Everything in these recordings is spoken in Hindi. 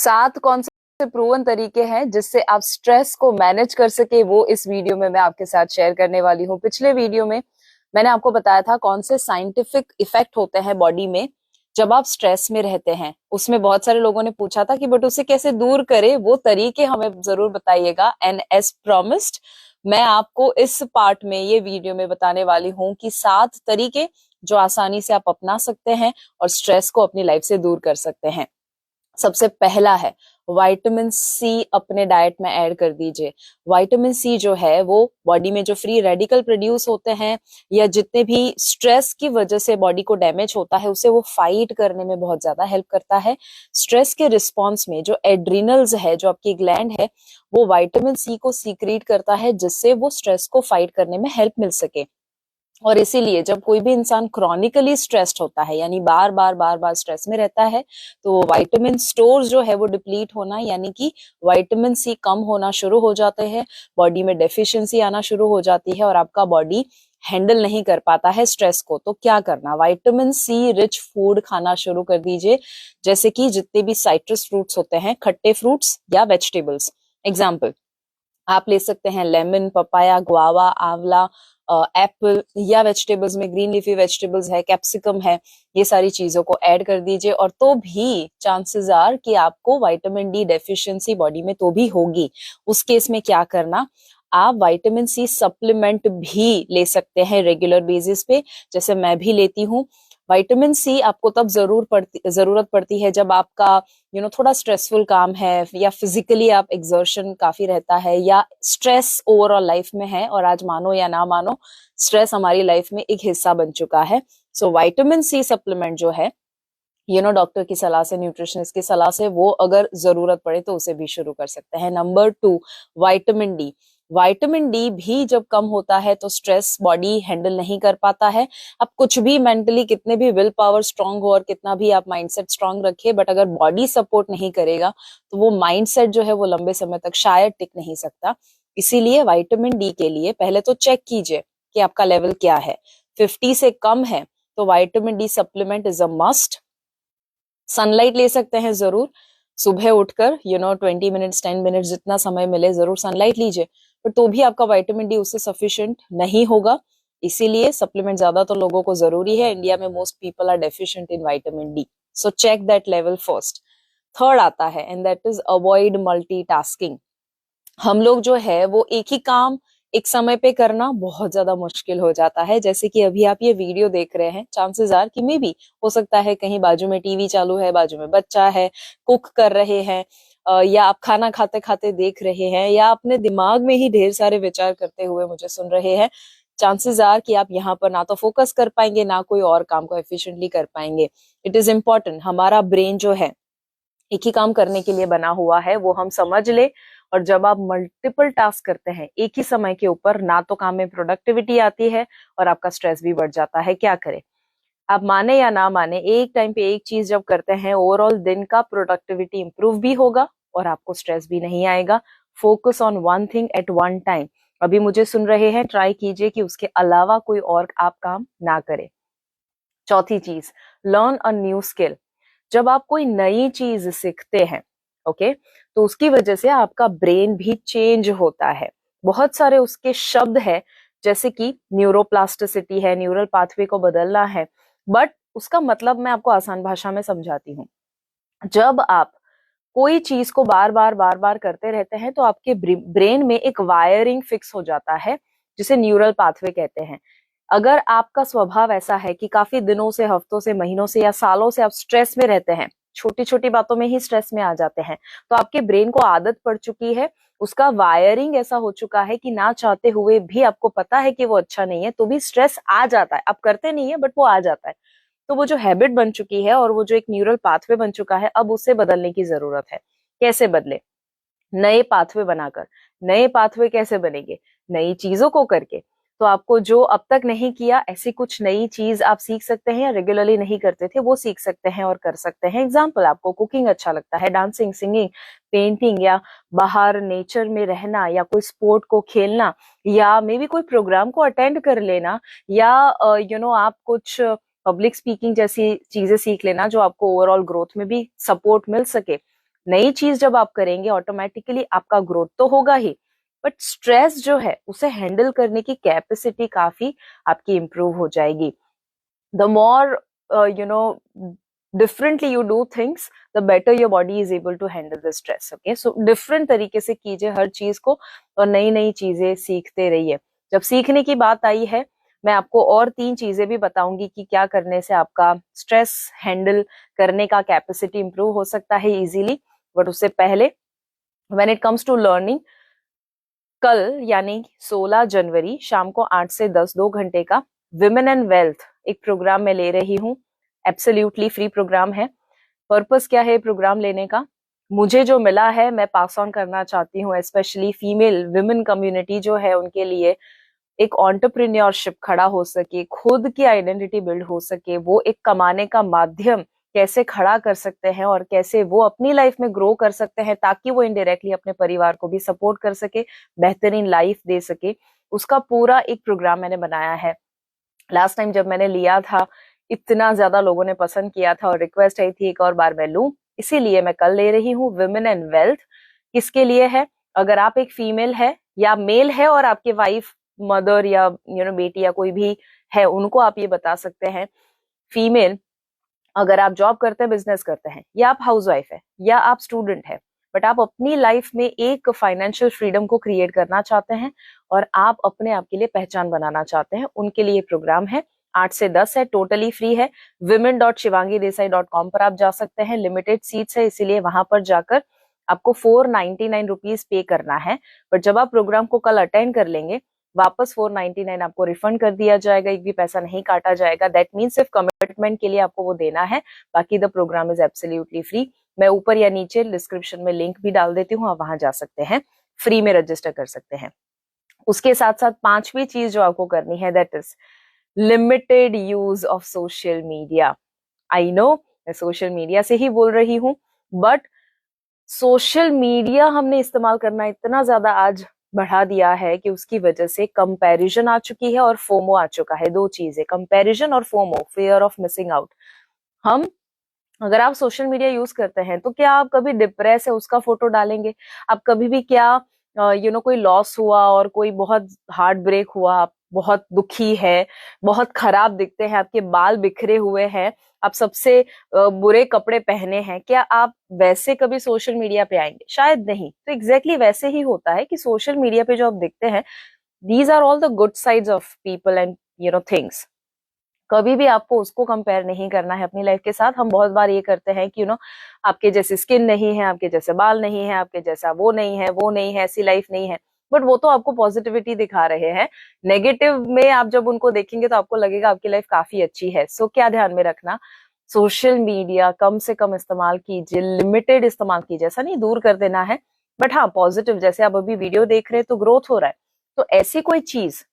7 कौन से प्रूवन तरीके हैं जिससे आप स्ट्रेस को मैनेज कर सके, वो इस वीडियो में मैं आपके साथ शेयर करने वाली हूँ। पिछले वीडियो में मैंने आपको बताया था कौन से साइंटिफिक इफेक्ट होते हैं बॉडी में जब आप स्ट्रेस में रहते हैं। उसमें बहुत सारे लोगों ने पूछा था कि बट उसे कैसे दूर करे, वो तरीके हमें जरूर बताइएगा। एंड एज प्रॉमिस्ड मैं आपको इस पार्ट में, ये वीडियो में बताने वाली हूँ कि 7 तरीके जो आसानी से आप अपना सकते हैं और स्ट्रेस को अपनी लाइफ से दूर कर सकते हैं। सबसे पहला है विटामिन सी अपने डाइट में ऐड कर दीजिए। विटामिन सी जो है वो बॉडी में जो फ्री रेडिकल प्रोड्यूस होते हैं या जितने भी स्ट्रेस की वजह से बॉडी को डैमेज होता है उसे वो फाइट करने में बहुत ज्यादा हेल्प करता है। स्ट्रेस के रिस्पॉन्स में जो एड्रिनल्स है, जो आपकी ग्लैंड है, वो विटामिन सी को सीक्रेट करता है जिससे वो स्ट्रेस को फाइट करने में हेल्प मिल सके। और इसीलिए जब कोई भी इंसान क्रॉनिकली स्ट्रेस्ड होता है, यानी बार बार स्ट्रेस में रहता है, तो विटामिन स्टोर्स जो है वो डिप्लीट होना, यानी कि विटामिन सी कम होना शुरू हो जाते हैं, बॉडी में डेफिशिएंसी आना शुरू हो जाती है और आपका बॉडी हैंडल नहीं कर पाता है स्ट्रेस को। तो क्या करना, विटामिन सी रिच फूड खाना शुरू कर दीजिए, जैसे कि जितने भी साइट्रस फ्रूट्स होते हैं, खट्टे फ्रूट्स या वेजिटेबल्स। एग्जाम्पल आप ले सकते हैं लेमन, पपाया, गुआवा, आंवला, एप्पल, या वेजिटेबल्स में ग्रीन लीफी वेजिटेबल्स है, कैप्सिकम है, ये सारी चीजों को ऐड कर दीजिए। और तो भी चांसेस आर कि आपको विटामिन डी डेफिशिएंसी बॉडी में तो भी होगी। उस केस में क्या करना, आप विटामिन सी सप्लीमेंट भी ले सकते हैं रेगुलर बेसिस पे, जैसे मैं भी लेती हूँ। विटामिन सी आपको तब जरूरत पड़ती है जब आपका थोड़ा स्ट्रेसफुल काम है, या फिजिकली आप एक्सर्शन काफी रहता है, या स्ट्रेस ओवरऑल लाइफ में है। और आज मानो या ना मानो, स्ट्रेस हमारी लाइफ में एक हिस्सा बन चुका है। सो विटामिन सी सप्लीमेंट जो है, डॉक्टर की सलाह से, न्यूट्रिशनिस्ट की सलाह से, वो अगर जरूरत पड़े तो उसे भी शुरू कर सकते हैं। Number 2, vitamin D. Vitamin D भी जब कम होता है तो स्ट्रेस बॉडी हैंडल नहीं कर पाता है। अब कुछ भी मेंटली कितने भी विल पावर स्ट्रांग हो और कितना भी आप माइंडसेट स्ट्रांग रखे, बट अगर बॉडी सपोर्ट नहीं करेगा तो वो माइंडसेट जो है वो लंबे समय तक शायद टिक नहीं सकता। इसीलिए विटामिन डी के लिए पहले तो चेक कीजिए कि आपका लेवल क्या है। 50 से कम है तो vitamin D supplement is a must. Sunlight ले सकते हैं जरूर, सुबह उठकर 20 मिनट्स 10 मिनट्स जितना समय मिले जरूर सनलाइट लीजिए, पर तो भी आपका विटामिन डी उससे सफिशिएंट नहीं होगा। इसीलिए सप्लीमेंट ज्यादा तो लोगों को जरूरी है। इंडिया में most people are deficient in vitamin D, so check that level first. Third आता है and that is avoid multitasking. हम लोग जो है वो एक ही काम एक समय पे करना बहुत ज्यादा मुश्किल हो जाता है। जैसे कि अभी आप ये वीडियो देख रहे हैं, चांसेस आर कि मे बी हो सकता है कहीं बाजू में टीवी चालू है, बाजू में बच्चा है, कुक कर रहे हैं, या आप खाना खाते खाते देख रहे हैं, या अपने दिमाग में ही ढेर सारे विचार करते हुए मुझे सुन रहे हैं। चांसेस आर कि आप यहाँ पर ना तो फोकस कर पाएंगे, ना कोई और काम को एफिशिएंटली कर पाएंगे। इट इज इम्पोर्टेंट, हमारा ब्रेन जो है एक ही काम करने के लिए बना हुआ है, वो हम समझ ले। और जब आप मल्टीपल टास्क करते हैं एक ही समय के ऊपर, ना तो काम में प्रोडक्टिविटी आती है और आपका स्ट्रेस भी बढ़ जाता है। क्या करें, आप माने या ना माने, एक टाइम पे एक चीज जब करते हैं, ओवरऑल दिन का प्रोडक्टिविटी इंप्रूव भी होगा और आपको स्ट्रेस भी नहीं आएगा। Focus on one thing at one time. अभी मुझे सुन रहे हैं, ट्राई कीजिए कि उसके अलावा कोई और आप काम ना करें। चौथी चीज, लर्न अ न्यू स्किल। जब आप कोई नई चीज सीखते हैं, ओके, तो उसकी वजह से आपका ब्रेन भी चेंज होता है। बहुत सारे उसके शब्द है, जैसे कि न्यूरोप्लास्टिसिटी है, न्यूरल पाथवे को बदलना है, बट उसका मतलब मैं आपको आसान भाषा में समझाती हूँ। जब आप कोई चीज को बार बार करते रहते हैं तो आपके ब्रेन में एक वायरिंग फिक्स हो जाता है, जिसे न्यूरल पाथवे कहते हैं। अगर आपका स्वभाव ऐसा है कि काफी दिनों से, हफ्तों से, महीनों से या सालों से आप स्ट्रेस में रहते हैं, छोटी छोटी बातों में ही स्ट्रेस में आ जाते हैं, तो आपके ब्रेन को आदत पड़ चुकी है, उसका वायरिंग ऐसा हो चुका है कि ना चाहते हुए भी आपको पता है कि वो अच्छा नहीं है, तो भी स्ट्रेस आ जाता है। आप करते नहीं है बट वो आ जाता है। तो वो जो हैबिट बन चुकी है और वो जो एक न्यूरल पाथवे बन चुका है, अब उसे बदलने की जरूरत है। कैसे बदले? नए पाथवे बनाकर। नए पाथवे कैसे बनेंगे? नई चीजों को करके। तो आपको जो अब तक नहीं किया, ऐसी कुछ नई चीज आप सीख सकते हैं, या रेगुलरली नहीं करते थे वो सीख सकते हैं और कर सकते हैं। एग्जाम्पल, आपको कुकिंग अच्छा लगता है, डांसिंग, सिंगिंग, पेंटिंग, या बाहर नेचर में रहना, या कोई स्पोर्ट को खेलना, या मे बी कोई प्रोग्राम को अटेंड कर लेना, या आप कुछ पब्लिक स्पीकिंग जैसी चीजें सीख लेना जो आपको ओवरऑल ग्रोथ में भी सपोर्ट मिल सके। नई चीज जब आप करेंगे ऑटोमेटिकली आपका ग्रोथ तो होगा ही, बट स्ट्रेस जो है उसे हैंडल करने की कैपेसिटी काफी आपकी इंप्रूव हो जाएगी. The more differently you do things, the better your body is able to handle the stress. Okay, so different तरीके से कीजिए हर चीज को और नई नई चीजें सीखते रहिए. जब सीखने की बात आई है, मैं आपको और 3 चीजें भी बताऊंगी कि क्या करने से आपका स्ट्रेस हैंडल करने का कैपेसिटी इंप्रूव हो सकता है इजीली. बट उससे पहले, when it comes to learning, कल यानी 16 जनवरी शाम को 8 से 10 2 घंटे का विमेन एंड वेल्थ एक प्रोग्राम मैं ले रही हूँ. एब्सोल्युटली फ्री प्रोग्राम है. पर्पस क्या है प्रोग्राम लेने का? मुझे जो मिला है मैं पास ऑन करना चाहती हूँ, स्पेशली फीमेल विमेन कम्युनिटी जो है उनके लिए एक एंटरप्रेन्योरशिप खड़ा हो सके, खुद की आइडेंटिटी बिल्ड हो सके, वो एक कमाने का माध्यम कैसे खड़ा कर सकते हैं और कैसे वो अपनी लाइफ में ग्रो कर सकते हैं ताकि वो इनडायरेक्टली अपने परिवार को भी सपोर्ट कर सके, बेहतरीन लाइफ दे सके, उसका पूरा एक प्रोग्राम मैंने बनाया है. लास्ट टाइम जब मैंने लिया था इतना ज्यादा लोगों ने पसंद किया था और रिक्वेस्ट आई थी एक और बार मैं लूं, इसीलिए मैं कल ले रही हूँ. विमेन एंड वेल्थ किसके लिए है? अगर आप एक फीमेल है या मेल है और आपके वाइफ, मदर या बेटी या कोई भी है, उनको आप ये बता सकते हैं. फीमेल, अगर आप जॉब करते हैं, बिजनेस करते हैं, या आप हाउसवाइफ है, या आप स्टूडेंट है, बट आप अपनी लाइफ में एक फाइनेंशियल फ्रीडम को क्रिएट करना चाहते हैं और आप अपने आप के लिए पहचान बनाना चाहते हैं, उनके लिए प्रोग्राम है. 8 से 10 है, टोटली फ्री है. women.shivangidesai.com पर आप जा सकते हैं. लिमिटेड सीट्स है, इसीलिए वहां पर जाकर आपको 499 रुपीज पे करना है. बट जब आप प्रोग्राम को कल अटेंड कर लेंगे, वापस 499 आपको रिफंड कर दिया जाएगा, एक भी पैसा नहीं काटा जाएगा. दैट मीन्स सिर्फ कमिटमेंट के लिए आपको वो देना है, बाकी the program is absolutely free. मैं ऊपर या नीचे डिस्क्रिप्शन में लिंक भी डाल देती हूँ, आप वहां जा सकते हैं, फ्री में रजिस्टर कर सकते हैं. उसके साथ साथ 5वीं चीज जो आपको करनी है, that is limited use of social media. I know मैं सोशल मीडिया से ही बोल रही हूँ, बट सोशल मीडिया हमने इस्तेमाल करना इतना ज्यादा आज बढ़ा दिया है कि उसकी वजह से कंपैरिजन आ चुकी है और फोमो आ चुका है. 2 चीजें, कंपैरिजन और FOMO, fear of missing out. हम, अगर आप सोशल मीडिया यूज करते हैं तो क्या आप कभी डिप्रेस है उसका फोटो डालेंगे? आप कभी भी क्या कोई लॉस हुआ और कोई बहुत हार्ट ब्रेक हुआ, आप बहुत दुखी है, बहुत खराब दिखते हैं, आपके बाल बिखरे हुए हैं, आप सबसे बुरे कपड़े पहने हैं, क्या आप वैसे कभी सोशल मीडिया पे आएंगे? शायद नहीं. तो एग्जैक्टली वैसे ही होता है कि सोशल मीडिया पे जो आप दिखते हैं, these are all the good sides of people and things. कभी भी आपको उसको कंपेयर नहीं करना है अपनी लाइफ के साथ. हम बहुत बार ये करते हैं कि आपके जैसे स्किन नहीं है, आपके जैसे बाल नहीं है, आपके जैसा वो नहीं है, वो नहीं है, ऐसी लाइफ नहीं है, बट वो तो आपको पॉजिटिविटी दिखा रहे हैं. नेगेटिव में आप जब उनको देखेंगे तो आपको लगेगा आपकी लाइफ काफी अच्छी है. सो क्या ध्यान में रखना, सोशल मीडिया कम से कम इस्तेमाल कीजिए, लिमिटेड इस्तेमाल कीजिए. ऐसा नहीं दूर कर देना है, बट हाँ पॉजिटिव, जैसे आप अभी वीडियो देख रहे हैं तो ग्रोथ हो रहा है, तो ऐसी कोई चीज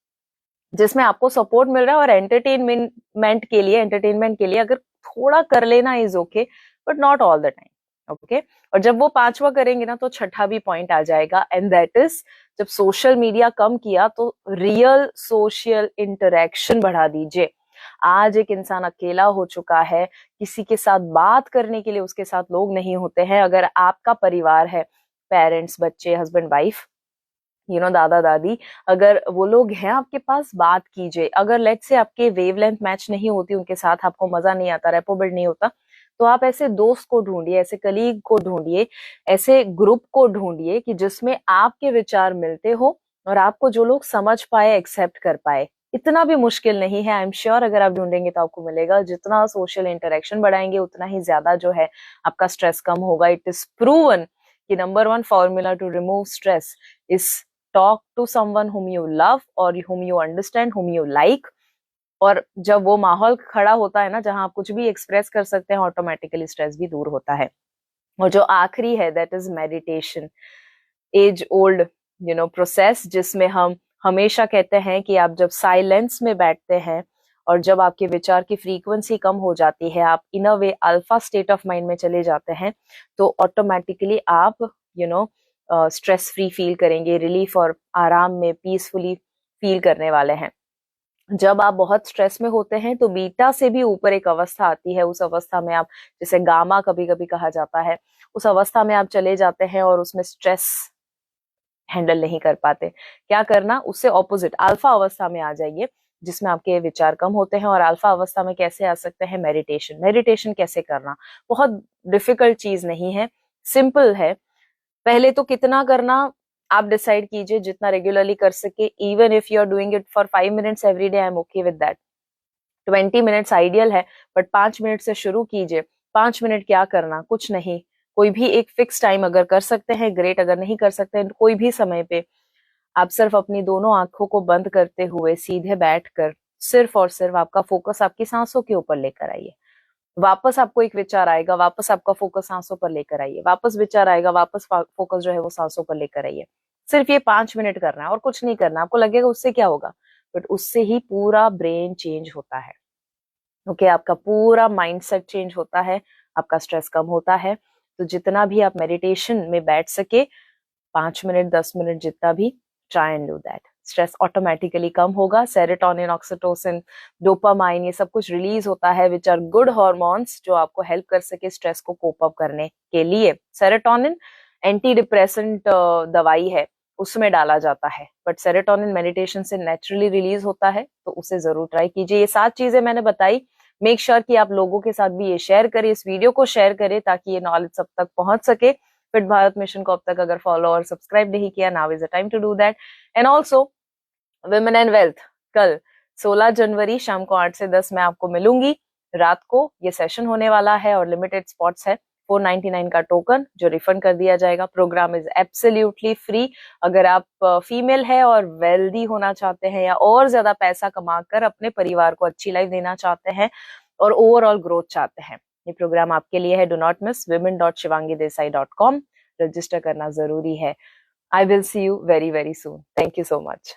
जिसमें आपको सपोर्ट मिल रहा है और एंटरटेनमेंट के लिए अगर थोड़ा कर लेना is okay, but not all the time. Okay, और जब वो 5वां करेंगे ना तो 6ठा भी पॉइंट आ जाएगा, एंड दैट इज, जब सोशल मीडिया कम किया तो रियल सोशल इंटरेक्शन बढ़ा दीजिए. आज एक इंसान अकेला हो चुका है, किसी के साथ बात करने के लिए उसके साथ लोग नहीं होते हैं. अगर आपका परिवार है, पेरेंट्स, बच्चे, हस्बैंड, वाइफ, दादा दादी, अगर वो लोग हैं आपके पास, बात कीजिए. अगर लेट्स से आपके वेवलेंथ मैच नहीं होती उनके साथ, आपको मजा नहीं आता, रेपो बिल्ड नहीं होता, तो आप ऐसे दोस्त को ढूंढिए, ऐसे कलीग को ढूंढिए, ऐसे ग्रुप को ढूंढिए कि जिसमें आपके विचार मिलते हो और आपको जो लोग समझ पाए, एक्सेप्ट कर पाए. इतना भी मुश्किल नहीं है, आई एम श्योर अगर आप ढूंढेंगे तो आपको मिलेगा. जितना सोशल इंटरेक्शन बढ़ाएंगे उतना ही ज्यादा जो है आपका स्ट्रेस कम होगा. इट इज प्रूवन कि number 1 formula to remove stress is talk to someone whom you love or whom you understand, whom you like. और जब वो माहौल खड़ा होता है ना जहां आप कुछ भी एक्सप्रेस कर सकते हैं, ऑटोमेटिकली स्ट्रेस भी दूर होता है. और जो आखिरी है, that is meditation. Age old process, जिसमें हम हमेशा कहते हैं कि आप जब साइलेंस में बैठते हैं और जब आपके विचार की फ्रीक्वेंसी कम हो जाती है, आप इन अ वे अल्फा स्टेट ऑफ माइंड में चले जाते हैं, तो ऑटोमेटिकली आप स्ट्रेस फ्री फील करेंगे, रिलीफ और आराम में पीसफुली फील करने वाले हैं. जब आप बहुत स्ट्रेस में होते हैं तो बीटा से भी ऊपर एक अवस्था आती है, उस अवस्था में आप, जिसे गामा कभी कभी कहा जाता है, उस अवस्था में आप चले जाते हैं और उसमें स्ट्रेस हैंडल नहीं कर पाते। क्या करना, उससे ऑपोजिट अल्फा अवस्था में आ जाइए, जिसमें आपके विचार कम होते हैं। और अल्फा अवस्था में कैसे आ सकते हैं, मेडिटेशन। मेडिटेशन कैसे करना, बहुत डिफिकल्ट चीज नहीं है, सिंपल है। पहले तो कितना करना आप डिसाइड कीजिए, जितना रेगुलरली कर सके। Even if you are doing it for 5 minutes every day, I am okay with that. 20 minutes ideal है, बट 5 मिनट से शुरू कीजिए। 5 मिनट क्या करना, कुछ नहीं, कोई भी एक फिक्स टाइम अगर कर सकते हैं ग्रेट, अगर नहीं कर सकते हैं तो कोई भी समय पे आप सिर्फ अपनी दोनों आंखों को बंद करते हुए सीधे बैठकर सिर्फ और सिर्फ आपका फोकस आपकी सांसों के ऊपर लेकर आइए। वापस आपको एक विचार आएगा, वापस आपका फोकस सांसों पर लेकर आइए, वापस विचार आएगा, वापस फोकस जो है वो सांसों पर लेकर आइए। सिर्फ ये 5 मिनट करना है और कुछ नहीं करना। आपको लगेगा उससे क्या होगा, बट उससे ही पूरा ब्रेन चेंज होता है। ओके, आपका पूरा माइंडसेट चेंज होता है, आपका स्ट्रेस कम होता है। तो जितना भी आप मेडिटेशन में बैठ सके, 5 मिनट 10 मिनट जितना भी, try and do that. Stress automatically कम होगा। सेरोटोनिन, ऑक्सीटोसिन, डोपामाइन, ये सब कुछ रिलीज होता है, विच आर गुड हॉर्मोन्स जो आपको हेल्प कर सके स्ट्रेस को कोप अप करने के लिए। सेरोटोनिन एंटी डिप्रेसेंट दवाई है, उसमें डाला जाता है, बट सेरोटोनिन मेडिटेशन से नेचुरली रिलीज होता है, तो उसे जरूर ट्राई कीजिए। ये 7 चीजें मैंने बताई, मेक श्योर कि आप लोगों के साथ भी ये शेयर करें, इस वीडियो को शेयर करें, ताकि ये नॉलेज सब तक पहुंच सके। फिट भारत मिशन को अब तक अगर फॉलो और सब्सक्राइब नहीं किया, now is the time to do that. And also women and wealth, कल 16 जनवरी शाम को 8 से 10 मैं आपको मिलूंगी। रात को ये सेशन होने वाला है और लिमिटेड स्पॉट्स है। 499 का टोकन जो रिफंड कर दिया जाएगा। Program is absolutely free. अगर आप फीमेल है और वेल्दी होना चाहते हैं, या और ज्यादा पैसा कमाकर अपने परिवार को अच्छी लाइफ देना चाहते हैं और ओवरऑल ग्रोथ चाहते हैं, ये प्रोग्राम आपके लिए है। Do not miss women.shivangidesai.com। Register करना जरूरी है। I will see you very very soon. Thank you so much.